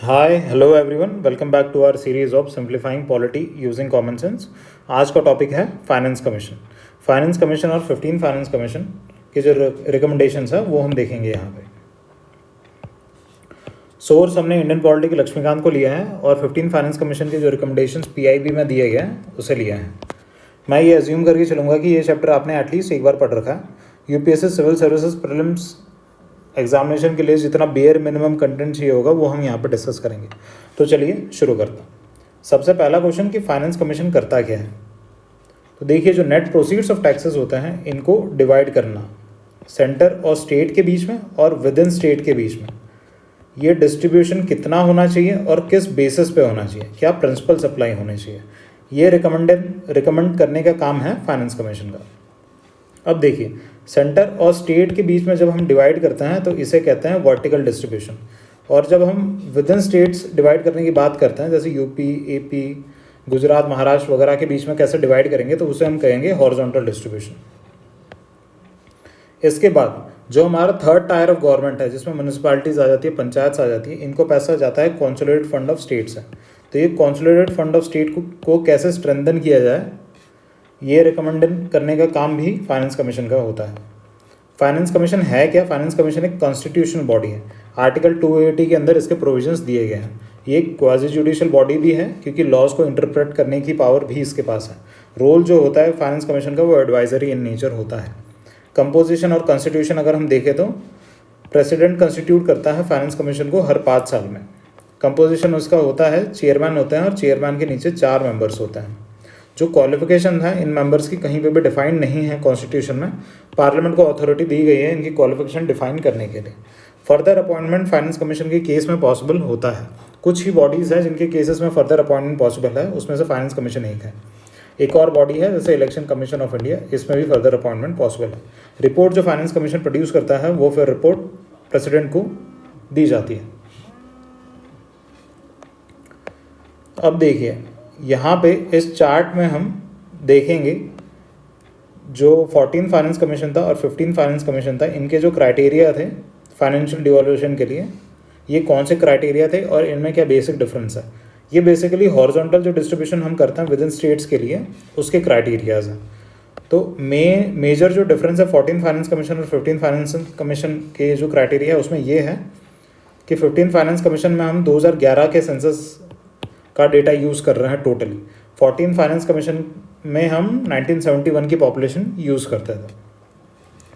Hi hello everyone, welcome back to our series of simplifying polity using common sense. आज का topic है finance commission. Finance commission और 15 finance commission के जो recommendations है वो हम देखेंगे यहाँ पे। सोर्स हमने इंडियन पॉलिटी के लक्ष्मीकांत को लिया है और 15 फाइनेंस कमीशन के जो रिकमेंडेशंस पीआईबी में दिए गए हैं उसे लिया है। मैं ये अज्यूम करके चलूँगा कि ये चैप्टर आपने एटलीस्ट एक बार पढ़ रखा है। UPSC civil services prelims examination के लिए जितना बेयर मिनिमम कंटेंट चाहिए होगा वो हम यहाँ पर डिस्कस करेंगे। तो चलिए शुरू करते हैं। सबसे पहला क्वेश्चन कि फाइनेंस कमीशन करता क्या है। तो देखिए, जो नेट प्रोसीड्स ऑफ टैक्सेस होते हैं इनको डिवाइड करना सेंटर और स्टेट के बीच में और विद इन स्टेट के बीच में, ये डिस्ट्रीब्यूशन कितना होना चाहिए और किस बेसिस पे होना चाहिए, क्या प्रिंसिपल सप्लाई होने चाहिए, ये रिकमेंड करने का काम है फाइनेंस कमीशन का। अब देखिए, सेंटर और स्टेट के बीच में जब हम डिवाइड करते हैं तो इसे कहते हैं वर्टिकल डिस्ट्रीब्यूशन, और जब हम विद इन स्टेट्स डिवाइड करने की बात करते हैं जैसे यूपी, एपी, गुजरात, महाराष्ट्र वगैरह के बीच में कैसे डिवाइड करेंगे तो उसे हम कहेंगे हॉरिजॉन्टल डिस्ट्रीब्यूशन। इसके बाद जो हमारा थर्ड टायर ऑफ गवर्नमेंट है जिसमें म्यूनिसिपैलिटीज़ आ जाती है, पंचायत आ जाती है, इनको पैसा जाता है कॉन्सोलिडेटेड फंड ऑफ स्टेट्स है। तो ये कॉन्सोलिडेटेड फंड ऑफ स्टेट को कैसे स्ट्रेंथन किया जाए, ये रिकमेंड करने का काम भी फाइनेंस कमीशन का होता है। फाइनेंस कमीशन है क्या? फाइनेंस कमीशन एक कॉन्स्टिट्यूशनल बॉडी है। आर्टिकल 280 के अंदर इसके प्रोविजंस दिए गए हैं। ये एक क्वाजी जुडिशियल बॉडी भी है क्योंकि लॉज को इंटरप्रेट करने की पावर भी इसके पास है। रोल जो होता है फाइनेंस कमीशन का वो एडवाइजरी इन नेचर होता है। कंपोजिशन और कॉन्स्टिट्यूशन अगर हम देखें तो प्रेसिडेंट कंस्टिट्यूट करता है फाइनेंस कमीशन को हर 5 साल में। कंपोजिशन उसका होता है, चेयरमैन होते हैं और चेयरमैन के नीचे 4 मेंबर्स होते हैं। जो क्वालिफिकेशन है इन मेंबर्स की कहीं पे भी डिफाइन नहीं है कॉन्स्टिट्यूशन में। पार्लियामेंट को अथॉरिटी दी गई है इनकी क्वालिफिकेशन डिफाइन करने के लिए। फर्दर अपॉइंटमेंट फाइनेंस कमीशन के केस में पॉसिबल होता है। कुछ ही बॉडीज़ हैं जिनके केसेस में फर्दर अपॉइंटमेंट पॉसिबल है, उसमें से फाइनेंस कमीशन एक है। एक और बॉडी है जैसे इलेक्शन कमीशन ऑफ इंडिया, इसमें भी फर्दर अपॉइंटमेंट पॉसिबल है। रिपोर्ट जो फाइनेंस कमीशन प्रोड्यूस करता है वो फिर रिपोर्ट प्रेसिडेंट को दी जाती है। अब देखिए, यहाँ पे इस चार्ट में हम देखेंगे जो 14 फाइनेंस कमीशन था और 15 फाइनेंस कमीशन था, इनके जो क्राइटेरिया थे फाइनेंशियल डिवोल्यूशन के लिए, ये कौन से क्राइटेरिया थे और इनमें क्या बेसिक डिफरेंस है। ये बेसिकली हॉरिजॉन्टल जो डिस्ट्रीब्यूशन हम करते हैं विद इन स्टेट्स के लिए उसके क्राइटेरियाज हैं। तो मेजर जो डिफरेंस है 14 फाइनेंस कमीशन और 15 फाइनेंस कमीशन के जो क्राइटेरिया है उसमें ये है कि 15 फाइनेंस कमीशन में हम 2011 के सेंसस का डेटा यूज़ कर रहे हैं टोटली। 14 फाइनेंस कमीशन में हम 1971 की पॉपुलेशन यूज़ करते थे।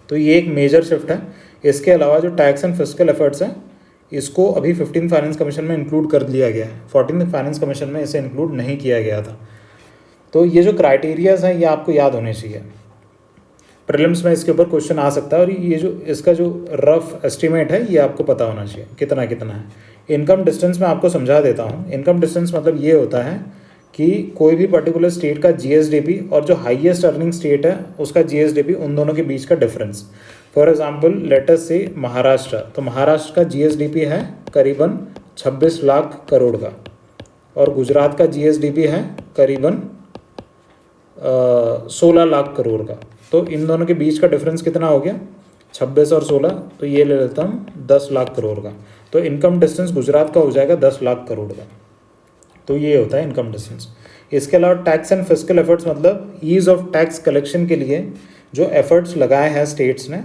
तो ये एक मेजर शिफ्ट है। इसके अलावा जो टैक्स एंड फिस्कल एफर्ट्स हैं इसको अभी 15 फाइनेंस कमीशन में इंक्लूड कर लिया गया है। 14 फाइनेंस कमीशन में इसे इंक्लूड नहीं किया गया था। तो ये जो क्राइटेरियाज हैं ये आपको याद होने चाहिए। प्रीलिम्स में इसके ऊपर क्वेश्चन आ सकता है और ये जो इसका जो रफ एस्टिमेट है ये आपको पता होना चाहिए कितना कितना है। इनकम डिस्टेंस में आपको समझा देता हूँ। इनकम डिस्टेंस मतलब ये होता है कि कोई भी पर्टिकुलर स्टेट का जीएसडीपी और जो हाईएस्ट अर्निंग स्टेट है उसका जीएसडीपी, उन दोनों के बीच का difference. For example let us से महाराष्ट्र, तो महाराष्ट्र का जीएसडीपी है करीबन 26 लाख करोड़ का और गुजरात का जीएसडीपी है करीबन 16 लाख करोड़ का। तो इन दोनों के बीच का डिफरेंस कितना हो गया? 26 और 16, तो ये ले लेता हूँ 10 लाख करोड़ का। तो इनकम डिस्टेंस गुजरात का हो जाएगा 10 लाख करोड़ का। तो ये होता है इनकम डिस्टेंस। इसके अलावा टैक्स एंड फिस्कल एफर्ट्स मतलब ईज ऑफ टैक्स कलेक्शन के लिए जो एफर्ट्स लगाए हैं स्टेट्स ने,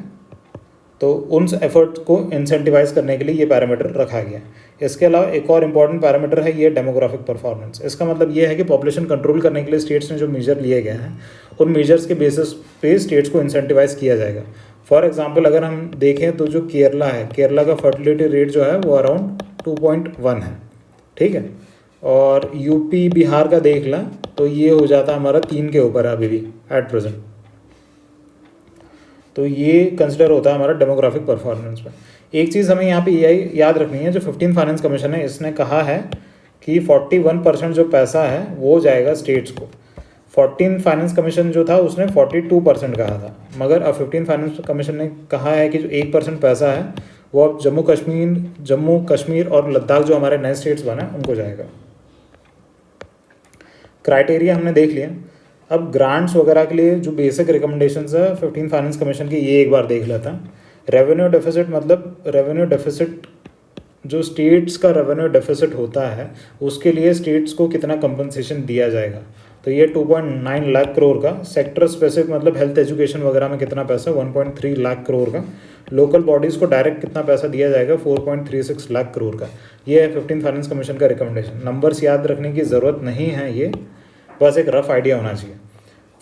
तो उन एफर्ट्स को इंसेंटिवाइज करने के लिए ये पैरामीटर रखा गया है। इसके अलावा एक और इम्पॉर्टेंट पैरामीटर है ये डेमोग्राफिक परफॉर्मेंस। इसका मतलब ये है कि पॉपुलेशन कंट्रोल करने के लिए स्टेट्स ने जो मेजर लिए गए हैं उन मेजर्स के बेसिस पे स्टेट्स को इंसेंटिवाइज किया जाएगा। फॉर एग्जाम्पल अगर हम देखें तो जो केरला है, केरला का फर्टिलिटी रेट जो है वो अराउंड 2.1 है, ठीक है। और यूपी बिहार का देख लें तो ये हो जाता है हमारा 3 के ऊपर है अभी भी एट प्रेजेंट। तो ये कंसिडर होता है हमारा डेमोग्राफिक परफॉर्मेंस में। एक चीज़ हमें यहाँ पे ये याद रखनी है, जो 15 फाइनेंस कमीशन है इसने कहा है कि 41% जो पैसा है वो जाएगा स्टेट्स को। 14 फाइनेंस कमीशन जो था उसने 42% कहा था, मगर अब 15 फाइनेंस कमीशन ने कहा है कि जो 1% पैसा है वो अब जम्मू कश्मीर और लद्दाख जो हमारे नए स्टेट्स बने उनको जाएगा। क्राइटेरिया हमने देख लिया। अब ग्रांट्स वगैरह के लिए जो बेसिक रिकमेंडेशंस है 15 फाइनेंस कमीशन की, ये एक बार देख लेता है। रेवेन्यू डेफिसिट मतलब रेवेन्यू डेफिसिट जो स्टेट्स का रेवेन्यू डेफिसिट होता है उसके लिए स्टेट्स को कितना कंपनसेशन दिया जाएगा। तो ये 2.9 लाख करोड़ का, सेक्टर स्पेसिफिक मतलब हेल्थ एजुकेशन वगैरह में कितना पैसा, 1.3 लाख करोड़ का, लोकल बॉडीज़ को डायरेक्ट कितना पैसा दिया जाएगा, 4.36 लाख करोड़ का। ये है 15 फाइनेंस कमीशन का रिकमेंडेशन। नंबर्स याद रखने की ज़रूरत नहीं है, ये बस एक रफ आइडिया होना चाहिए।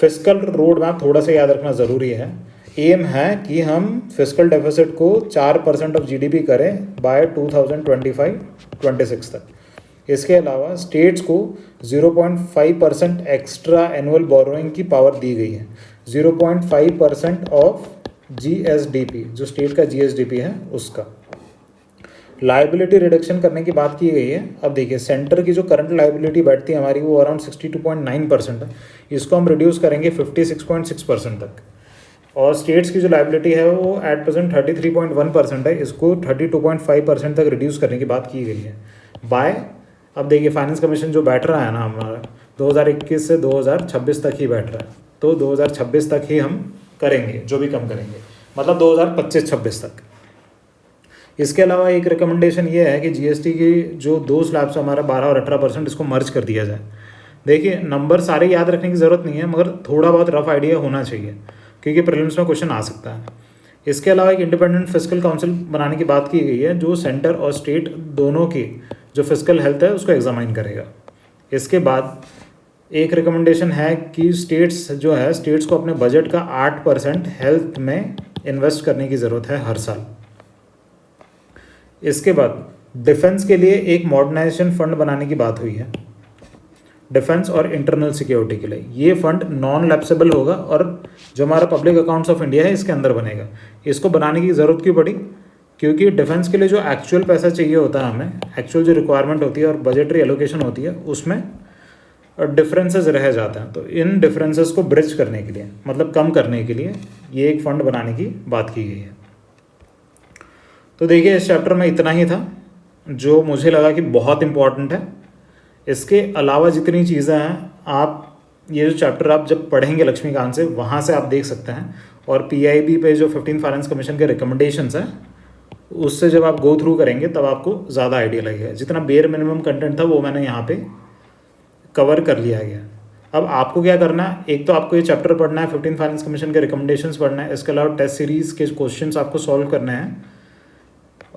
फिस्कल रोड मैप थोड़ा सा याद रखना ज़रूरी है। एम है कि हम फिस्कल डेफिसिट को 4% ऑफ जीडीपी करें बाय 2025-26 तक। इसके अलावा स्टेट्स को 0.5% एक्स्ट्रा एनुअल बोरोइंग की पावर दी गई है, 0.5% ऑफ जीएसडीपी, जो स्टेट का जीएसडीपी है उसका। लाइबिलिटी रिडक्शन करने की बात की गई है। अब देखिए, सेंटर की जो करंट लाइबिलिटी बैठती है हमारी वो अराउंड 62.9% है, इसको हम रिड्यूस करेंगे 56.6% तक। और स्टेट्स की जो लाइबिलिटी है वो एट प्रेजेंट 33.1% है, इसको 32.5% तक रिड्यूस करने की बात की गई है बाय। अब देखिए, फाइनेंस कमीशन जो बैठ रहा है ना हमारा 2021 से 2026 तक ही बैठ रहा है, तो 2026 तक ही हम करेंगे जो भी कम करेंगे, मतलब 2025-26 तक। इसके अलावा एक रिकमेंडेशन ये है कि जीएसटी की जो दो स्लैब्स हमारा 12 और 18%, इसको मर्ज कर दिया जाए। देखिए, नंबर सारे याद रखने की ज़रूरत नहीं है, मगर थोड़ा बहुत रफ आइडिया होना चाहिए क्योंकि प्रीलिम्स में क्वेश्चन आ सकता है। इसके अलावा एक इंडिपेंडेंट फिस्कल काउंसिल बनाने की बात की गई है जो सेंटर और स्टेट दोनों की जो फिस्कल हेल्थ है उसको एग्जामाइन करेगा। इसके बाद एक रिकमेंडेशन है कि स्टेट्स को अपने बजट का 8% हेल्थ में इन्वेस्ट करने की ज़रूरत है हर साल। इसके बाद डिफेंस के लिए एक मॉडर्नाइजेशन फंड बनाने की बात हुई है, डिफेंस और इंटरनल सिक्योरिटी के लिए। ये फंड नॉन लैप्सेबल होगा और जो हमारा पब्लिक अकाउंट्स ऑफ इंडिया है इसके अंदर बनेगा। इसको बनाने की ज़रूरत क्यों पड़ी, क्योंकि डिफेंस के लिए जो एक्चुअल पैसा चाहिए होता है हमें, एक्चुअल जो रिक्वायरमेंट होती है और बजटरी एलोकेशन होती है उसमें डिफरेंसेस रह जाते हैं। तो इन डिफरेंसेस को ब्रिज करने के लिए, मतलब कम करने के लिए, ये एक फ़ंड बनाने की बात की गई है। तो देखिए, इस चैप्टर में इतना ही था जो मुझे लगा कि बहुत इंपॉर्टेंट है। इसके अलावा जितनी चीज़ें हैं, आप ये जो चैप्टर आप जब पढ़ेंगे लक्ष्मीकांत से, वहाँ से आप देख सकते हैं। और पीआईबी पे जो 15 फाइनेंस कमीशन के रिकमेंडेशंस हैं उससे जब आप गो थ्रू करेंगे तब आपको ज़्यादा आइडिया लगेगा। जितना बेयर मिनिमम कंटेंट था वो मैंने यहाँ पे कवर कर लिया गया। अब आपको क्या करना है, एक तो आपको ये चैप्टर पढ़ना है, 15 फाइनेंस कमीशन के रिकमेंडेशंस पढ़ना है। इसके अलावा टेस्ट सीरीज़ के क्वेश्चंस आपको सॉल्व करने हैं।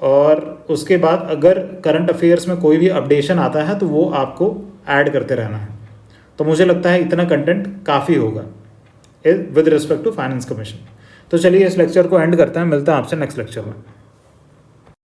और उसके बाद अगर करंट अफेयर्स में कोई भी अपडेशन आता है तो वो आपको ऐड करते रहना है। तो मुझे लगता है इतना कंटेंट काफ़ी होगा with respect to finance commission. तो चलिए इस लेक्चर को एंड करते हैं, मिलते हैं आपसे नेक्स्ट लेक्चर में।